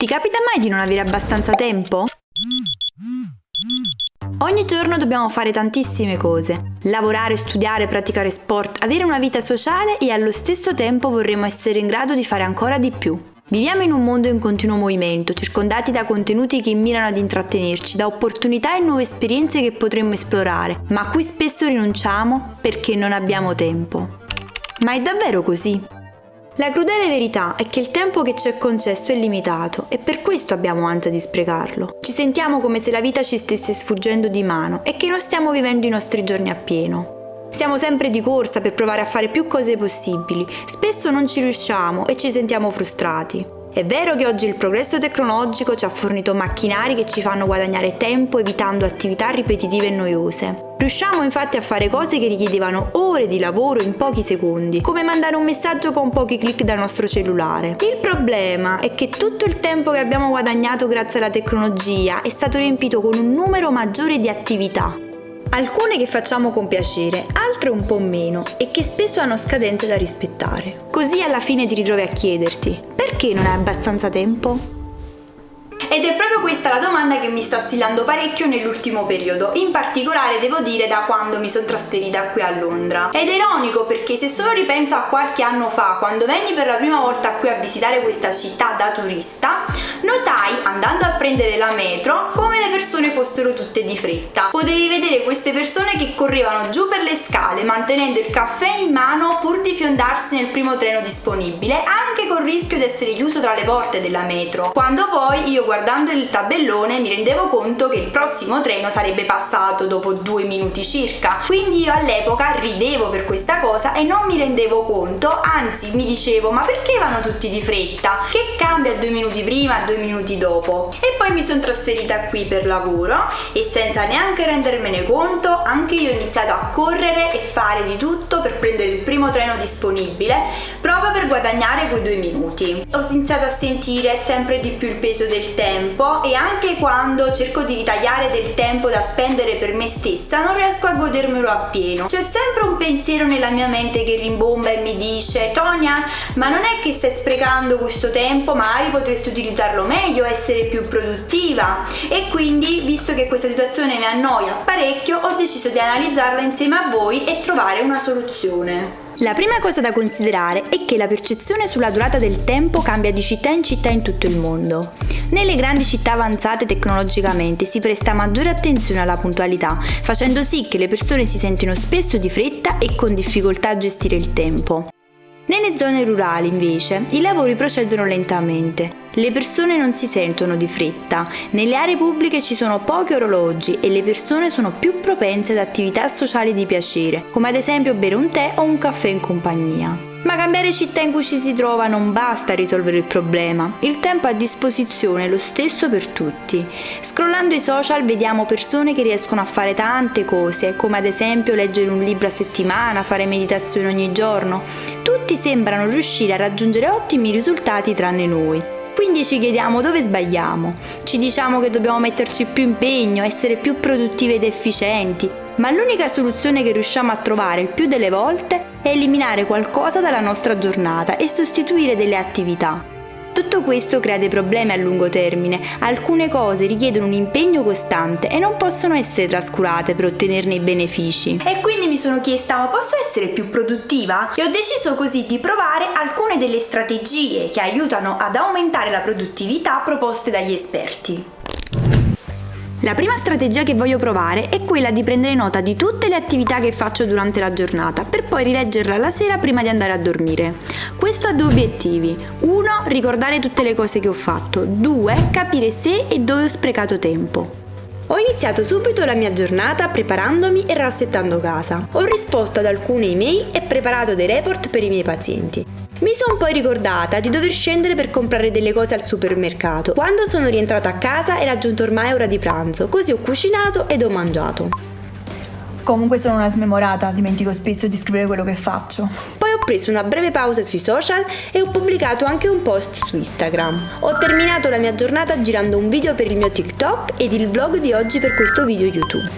Ti capita mai di non avere abbastanza tempo? Ogni giorno dobbiamo fare tantissime cose. Lavorare, studiare, praticare sport, avere una vita sociale e allo stesso tempo vorremmo essere in grado di fare ancora di più. Viviamo in un mondo in continuo movimento, circondati da contenuti che mirano ad intrattenerci, da opportunità e nuove esperienze che potremmo esplorare, ma a cui spesso rinunciamo perché non abbiamo tempo. Ma è davvero così? La crudele verità è che il tempo che ci è concesso è limitato e per questo abbiamo ansia di sprecarlo. Ci sentiamo come se la vita ci stesse sfuggendo di mano e che non stiamo vivendo i nostri giorni appieno. Siamo sempre di corsa per provare a fare più cose possibili, spesso non ci riusciamo e ci sentiamo frustrati. È vero che oggi il progresso tecnologico ci ha fornito macchinari che ci fanno guadagnare tempo evitando attività ripetitive e noiose. Riusciamo infatti a fare cose che richiedevano ore di lavoro in pochi secondi, come mandare un messaggio con pochi clic dal nostro cellulare. Il problema è che tutto il tempo che abbiamo guadagnato grazie alla tecnologia è stato riempito con un numero maggiore di attività. Alcune che facciamo con piacere, altre un po' meno e che spesso hanno scadenze da rispettare. Così alla fine ti ritrovi a chiederti: perché non hai abbastanza tempo? Ed è proprio questa la domanda che mi sta assillando parecchio nell'ultimo periodo, in particolare devo dire da quando mi sono trasferita qui a Londra. Ed è ironico perché se solo ripenso a qualche anno fa, quando venni per la prima volta qui a visitare questa città da turista, notai, andando a prendere la metro, come le persone fossero tutte di fretta. Potevi vedere queste persone che correvano giù per le scale, mantenendo il caffè in mano pur di fiondarsi nel primo treno disponibile, anche col rischio di essere chiuso tra le porte della metro. Quando poi io guardando il tabellone mi rendevo conto che il prossimo treno sarebbe passato dopo 2 minuti circa, quindi io all'epoca ridevo per questa cosa e non mi rendevo conto, anzi mi dicevo: ma perché vanno tutti di fretta? Che cambia 2 minuti prima, 2 minuti dopo? E poi mi sono trasferita qui per lavoro e senza neanche rendermene conto anche io ho iniziato a correre e fare di tutto per prendere il primo treno disponibile, proprio per guadagnare quei 2 minuti. Ho iniziato a sentire sempre di più il peso del tempo e anche quando cerco di ritagliare del tempo da spendere per me stessa non riesco a godermelo appieno. C'è sempre un pensiero nella mia mente che rimbomba e mi dice: Tonia, ma non è che stai sprecando questo tempo? Magari potresti utilizzarlo meglio, essere più produttiva. E quindi, visto che questa situazione mi annoia parecchio, ho deciso di analizzarla insieme a voi e trovare una soluzione. La prima cosa da considerare è che la percezione sulla durata del tempo cambia di città in tutto il mondo. Nelle grandi città avanzate tecnologicamente si presta maggiore attenzione alla puntualità, facendo sì che le persone si sentino spesso di fretta e con difficoltà a gestire il tempo. Nelle zone rurali, invece, i lavori procedono lentamente. Le persone non si sentono di fretta. Nelle aree pubbliche ci sono pochi orologi e le persone sono più propense ad attività sociali di piacere, come ad esempio bere un tè o un caffè in compagnia. Ma cambiare città in cui ci si trova non basta a risolvere il problema. Il tempo a disposizione è lo stesso per tutti. Scrollando i social vediamo persone che riescono a fare tante cose, come ad esempio leggere un libro a settimana, fare meditazione ogni giorno. Tutti sembrano riuscire a raggiungere ottimi risultati tranne noi. Quindi ci chiediamo dove sbagliamo. Ci diciamo che dobbiamo metterci più impegno, essere più produttive ed efficienti, ma l'unica soluzione che riusciamo a trovare il più delle volte è eliminare qualcosa dalla nostra giornata e sostituire delle attività. Tutto questo crea dei problemi a lungo termine. Alcune cose richiedono un impegno costante e non possono essere trascurate per ottenerne i benefici. E quindi mi sono chiesta: ma posso essere più produttiva? E ho deciso così di provare alcune delle strategie che aiutano ad aumentare la produttività proposte dagli esperti. La prima strategia che voglio provare è quella di prendere nota di tutte le attività che faccio durante la giornata per poi rileggerla la sera prima di andare a dormire. Questo ha 2 obiettivi: 1. Ricordare tutte le cose che ho fatto; 2. Capire se e dove ho sprecato tempo. Ho iniziato subito la mia giornata preparandomi e rassettando casa. Ho risposto ad alcune email e preparato dei report per i miei pazienti. Mi sono poi ricordata di dover scendere per comprare delle cose al supermercato. Quando sono rientrata a casa era giunto ormai ora di pranzo, così ho cucinato ed ho mangiato. Comunque sono una smemorata, dimentico spesso di scrivere quello che faccio. Poi ho preso una breve pausa sui social e ho pubblicato anche un post su Instagram. Ho terminato la mia giornata girando un video per il mio TikTok ed il vlog di oggi per questo video YouTube.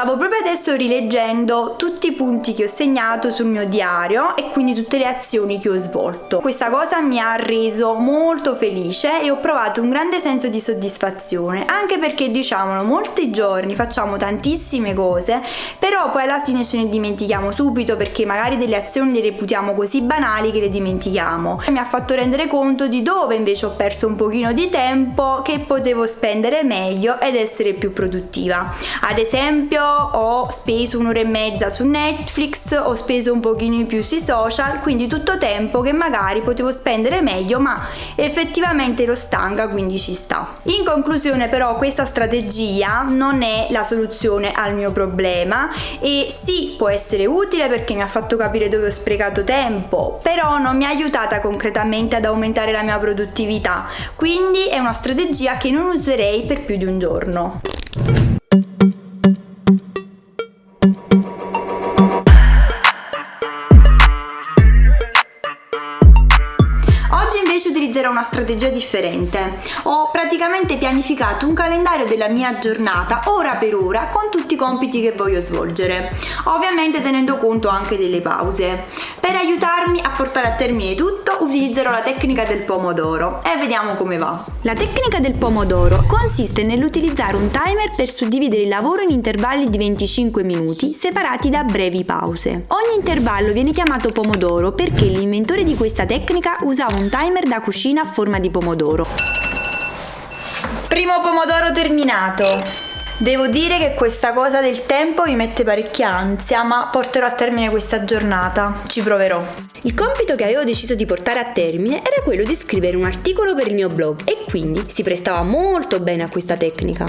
Stavo proprio adesso rileggendo tutti i punti che ho segnato sul mio diario e quindi tutte le azioni che ho svolto. Questa cosa mi ha reso molto felice e ho provato un grande senso di soddisfazione, anche perché diciamolo, molti giorni facciamo tantissime cose, però poi alla fine ce ne dimentichiamo subito perché magari delle azioni le reputiamo così banali che le dimentichiamo. Mi ha fatto rendere conto di dove invece ho perso un pochino di tempo che potevo spendere meglio ed essere più produttiva. Ad esempio ho speso 1 ora e mezza su Netflix, ho speso un pochino in più sui social, quindi tutto tempo che magari potevo spendere meglio, ma effettivamente ero stanca, quindi ci sta. In conclusione però questa strategia non è la soluzione al mio problema e sì, può essere utile perché mi ha fatto capire dove ho sprecato tempo, però non mi ha aiutata concretamente ad aumentare la mia produttività, quindi è una strategia che non userei per più di un giorno. Utilizzerò una strategia differente. Ho praticamente pianificato un calendario della mia giornata ora per ora con tutti i compiti che voglio svolgere, ovviamente tenendo conto anche delle pause. Per aiutarmi a portare a termine tutto utilizzerò la tecnica del pomodoro e vediamo come va. La tecnica del pomodoro consiste nell'utilizzare un timer per suddividere il lavoro in intervalli di 25 minuti separati da brevi pause. Ogni intervallo viene chiamato pomodoro perché l'inventore di questa tecnica usava un timer da cucina a forma di pomodoro. Primo pomodoro terminato. Devo dire che questa cosa del tempo mi mette parecchia ansia, ma porterò a termine questa giornata, ci proverò. Il compito che avevo deciso di portare a termine era quello di scrivere un articolo per il mio blog e quindi si prestava molto bene a questa tecnica.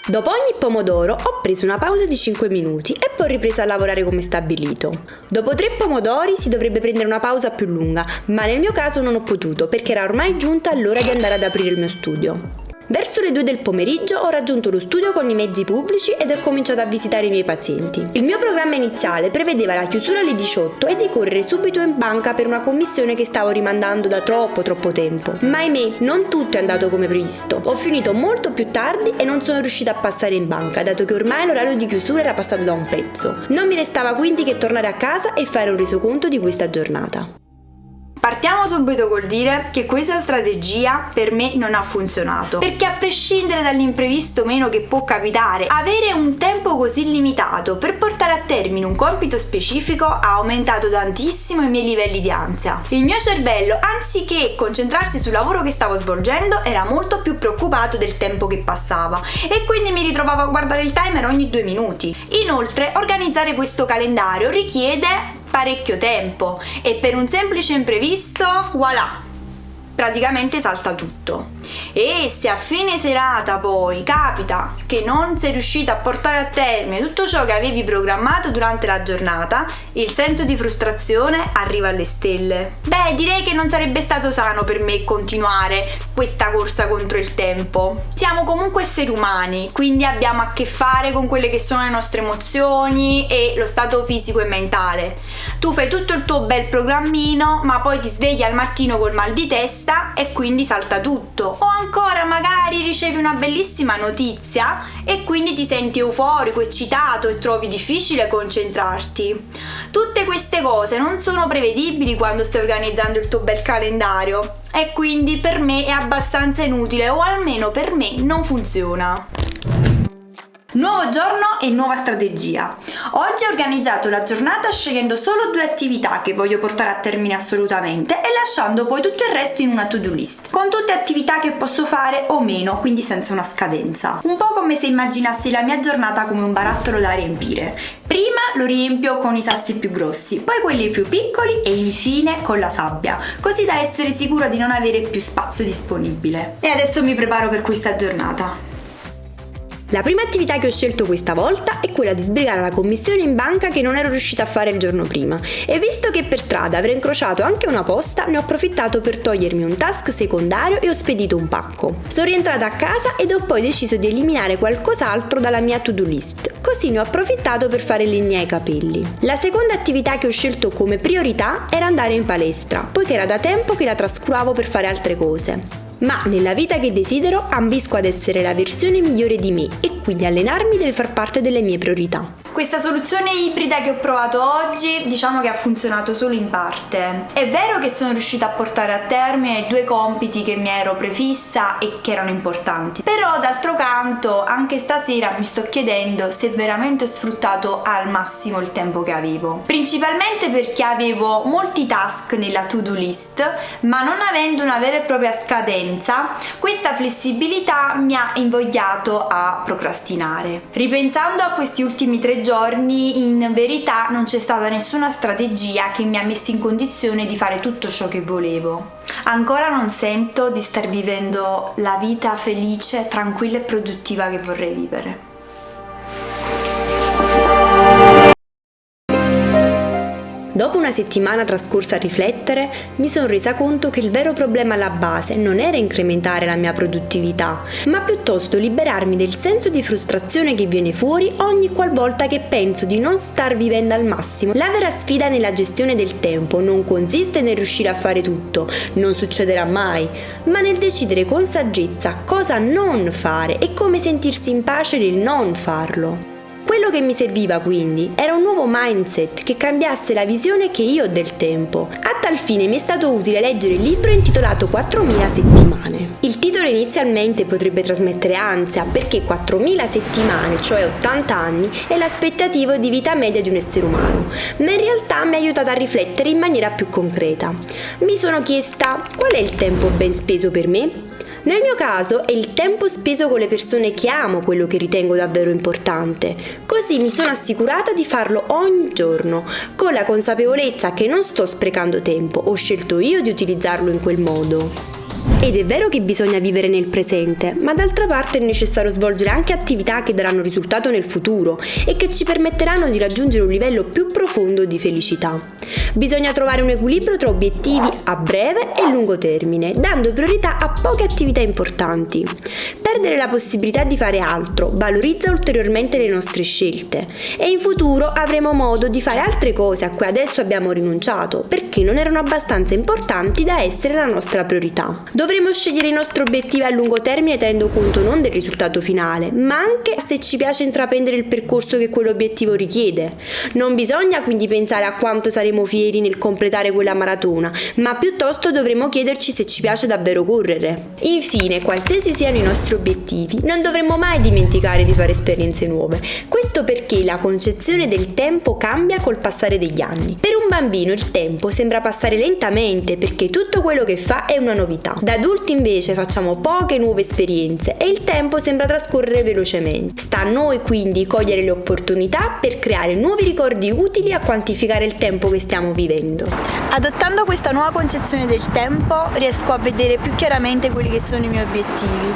Dopo ogni pomodoro ho preso una pausa di 5 minuti e poi ho ripreso a lavorare come stabilito. Dopo 3 pomodori si dovrebbe prendere una pausa più lunga, ma nel mio caso non ho potuto perché era ormai giunta l'ora di andare ad aprire il mio studio. Verso le 2 del pomeriggio ho raggiunto lo studio con i mezzi pubblici ed ho cominciato a visitare i miei pazienti. Il mio programma iniziale prevedeva la chiusura alle 18 e di correre subito in banca per una commissione che stavo rimandando da troppo tempo. Ma ahimè, non tutto è andato come previsto. Ho finito molto più tardi e non sono riuscita a passare in banca, dato che ormai l'orario di chiusura era passato da un pezzo. Non mi restava quindi che tornare a casa e fare un resoconto di questa giornata. Partiamo subito col dire che questa strategia per me non ha funzionato, perché a prescindere dall'imprevisto meno che può capitare, avere un tempo così limitato per portare a termine un compito specifico ha aumentato tantissimo i miei livelli di ansia. Il mio cervello, anziché concentrarsi sul lavoro che stavo svolgendo, era molto più preoccupato del tempo che passava e quindi mi ritrovavo a guardare il timer ogni 2 minuti. Inoltre, organizzare questo calendario richiede parecchio tempo e per un semplice imprevisto, voilà, praticamente salta tutto. E se a fine serata poi capita che non sei riuscita a portare a termine tutto ciò che avevi programmato durante la giornata, il senso di frustrazione arriva alle stelle. Beh, direi che non sarebbe stato sano per me continuare questa corsa contro il tempo. Siamo comunque esseri umani, quindi abbiamo a che fare con quelle che sono le nostre emozioni e lo stato fisico e mentale. Tu fai tutto il tuo bel programmino, ma poi ti svegli al mattino col mal di testa e quindi salta tutto. O ancora magari ricevi una bellissima notizia e quindi ti senti euforico, eccitato e trovi difficile concentrarti. Tutte queste cose non sono prevedibili quando stai organizzando il tuo bel calendario e quindi per me è abbastanza inutile, o almeno per me non funziona. Nuovo giorno e nuova strategia. Oggi ho organizzato la giornata scegliendo solo 2 attività che voglio portare a termine assolutamente e lasciando poi tutto il resto in una to-do list, con tutte attività che posso fare o meno, quindi senza una scadenza. Un po' come se immaginassi la mia giornata come un barattolo da riempire. Prima lo riempio con i sassi più grossi, poi quelli più piccoli e infine con la sabbia, così da essere sicura di non avere più spazio disponibile. E adesso mi preparo per questa giornata. La prima attività che ho scelto questa volta è quella di sbrigare la commissione in banca che non ero riuscita a fare il giorno prima e visto che per strada avrei incrociato anche una posta, ne ho approfittato per togliermi un task secondario e ho spedito un pacco. Sono rientrata a casa ed ho poi deciso di eliminare qualcos'altro dalla mia to-do list, così ne ho approfittato per fare linea ai capelli. La seconda attività che ho scelto come priorità era andare in palestra, poiché era da tempo che la trascuravo per fare altre cose. Ma nella vita che desidero ambisco ad essere la versione migliore di me e quindi allenarmi deve far parte delle mie priorità. Questa soluzione ibrida che ho provato oggi, diciamo che ha funzionato solo in parte. È vero che sono riuscita a portare a termine 2 compiti che mi ero prefissa e che erano importanti, però d'altro canto anche stasera mi sto chiedendo se veramente ho sfruttato al massimo il tempo che avevo. Principalmente perché avevo molti task nella to-do list, ma non avendo una vera e propria scadenza, questa flessibilità mi ha invogliato a procrastinare. Ripensando a questi ultimi 3 giorni, in verità non c'è stata nessuna strategia che mi ha messo in condizione di fare tutto ciò che volevo. Ancora non sento di star vivendo la vita felice, tranquilla e produttiva che vorrei vivere. Dopo una settimana trascorsa a riflettere, mi sono resa conto che il vero problema alla base non era incrementare la mia produttività, ma piuttosto liberarmi del senso di frustrazione che viene fuori ogni qualvolta che penso di non star vivendo al massimo. La vera sfida nella gestione del tempo non consiste nel riuscire a fare tutto, non succederà mai, ma nel decidere con saggezza cosa non fare e come sentirsi in pace nel non farlo. Quello che mi serviva quindi era un nuovo mindset che cambiasse la visione che io ho del tempo. A tal fine mi è stato utile leggere il libro intitolato 4000 settimane. Il titolo inizialmente potrebbe trasmettere ansia perché 4000 settimane, cioè 80 anni, è l'aspettativa di vita media di un essere umano, ma in realtà mi ha aiutato a riflettere in maniera più concreta. Mi sono chiesta qual è il tempo ben speso per me? Nel mio caso è il tempo speso con le persone che amo quello che ritengo davvero importante, così mi sono assicurata di farlo ogni giorno, con la consapevolezza che non sto sprecando tempo, ho scelto io di utilizzarlo in quel modo. Ed è vero che bisogna vivere nel presente, ma d'altra parte è necessario svolgere anche attività che daranno risultato nel futuro e che ci permetteranno di raggiungere un livello più profondo di felicità. Bisogna trovare un equilibrio tra obiettivi a breve e lungo termine, dando priorità a poche attività importanti. Perdere la possibilità di fare altro valorizza ulteriormente le nostre scelte e in futuro avremo modo di fare altre cose a cui adesso abbiamo rinunciato perché non erano abbastanza importanti da essere la nostra priorità. Dovremo scegliere i nostri obiettivi a lungo termine tenendo conto non del risultato finale, ma anche se ci piace intraprendere il percorso che quell'obiettivo richiede. Non bisogna quindi pensare a quanto saremo fieri nel completare quella maratona, ma piuttosto dovremo chiederci se ci piace davvero correre. Infine, qualsiasi siano i nostri obiettivi, non dovremmo mai dimenticare di fare esperienze nuove. Questo perché la concezione del tempo cambia col passare degli anni. Per un bambino il tempo sembra passare lentamente perché tutto quello che fa è una novità. Da adulti invece facciamo poche nuove esperienze e il tempo sembra trascorrere velocemente. Sta a noi quindi cogliere le opportunità per creare nuovi ricordi utili a quantificare il tempo che stiamo vivendo. Adottando questa nuova concezione del tempo riesco a vedere più chiaramente quelli che sono i miei obiettivi,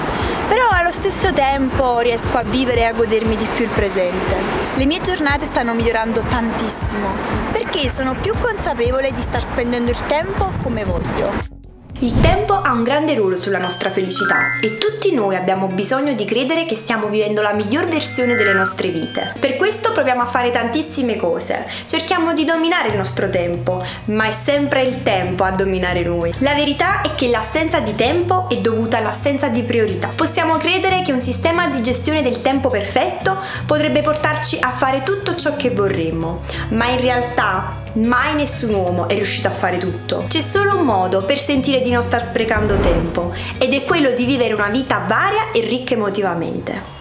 però allo stesso tempo riesco a vivere e a godermi di più il presente. Le mie giornate stanno migliorando tantissimo perché sono più consapevole di star spendendo il tempo come voglio. Il tempo ha un grande ruolo sulla nostra felicità e tutti noi abbiamo bisogno di credere che stiamo vivendo la miglior versione delle nostre vite. Per questo proviamo a fare tantissime cose, cerchiamo di dominare il nostro tempo, ma è sempre il tempo a dominare noi. La verità è che l'assenza di tempo è dovuta all'assenza di priorità. Possiamo credere che un sistema di gestione del tempo perfetto potrebbe portarci a fare tutto ciò che vorremmo, ma in realtà mai nessun uomo è riuscito a fare tutto. C'è solo un modo per sentire di non star sprecando tempo ed è quello di vivere una vita varia e ricca emotivamente.